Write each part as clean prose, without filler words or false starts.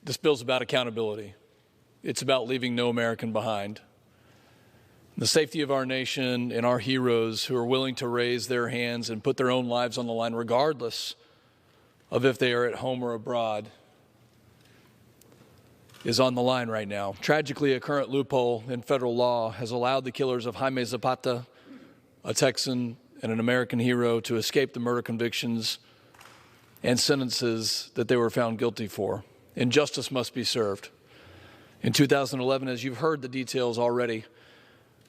This bill's about accountability. It's about leaving no American behind. The safety of our nation and our heroes who are willing to raise their hands and put their own lives on the line, regardless of if they are at home or abroad, is on the line right now. Tragically, a current loophole in federal law has allowed the killers of Jaime Zapata, a Texan and an American hero, to escape the murder convictions and sentences that they were found guilty for. And justice must be served. In 2011, as you've heard the details already,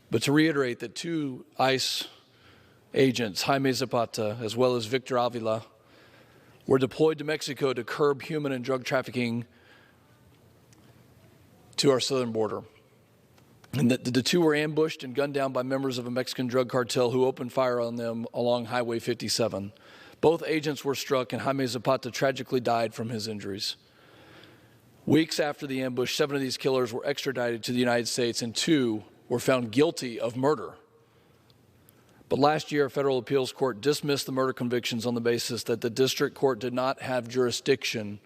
but to reiterate that 2 ICE agents, Jaime Zapata as well as Victor Avila, were deployed to Mexico to curb human and drug trafficking to our southern border. And that the 2 were ambushed and gunned down by members of a Mexican drug cartel who opened fire on them along Highway 57. Both agents were struck, and Jaime Zapata tragically died from his injuries. Weeks after the ambush, 7 of these killers were extradited to the United States, and 2 were found guilty of murder. But last year, a federal appeals court dismissed the murder convictions on the basis that the district court did not have jurisdiction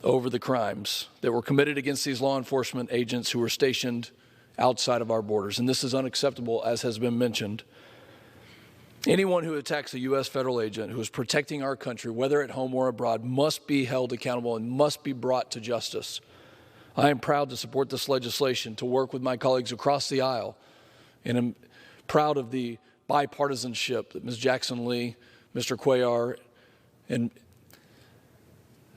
over the crimes that were committed against these law enforcement agents who were stationed outside of our borders. And this is unacceptable, as has been mentioned. Anyone who attacks a U.S. federal agent who is protecting our country, whether at home or abroad, must be held accountable and must be brought to justice. I am proud to support this legislation, to work with my colleagues across the aisle, and I'm proud of the bipartisanship that Ms. Jackson Lee, Mr. Cuellar, and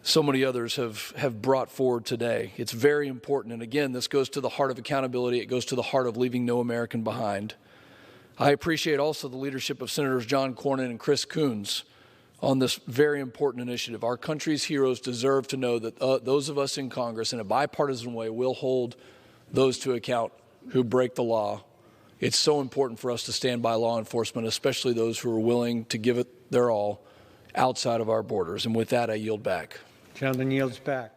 so many others have brought forward today. It's very important, and again, this goes to the heart of accountability. It goes to the heart of leaving no American behind. I appreciate also the leadership of Senators John Cornyn and Chris Coons on this very important initiative. Our country's heroes deserve to know that those of us in Congress, in a bipartisan way, will hold those to account who break the law. It's so important for us to stand by law enforcement, especially those who are willing to give it their all outside of our borders. And with that, I yield back. Gentleman yields back.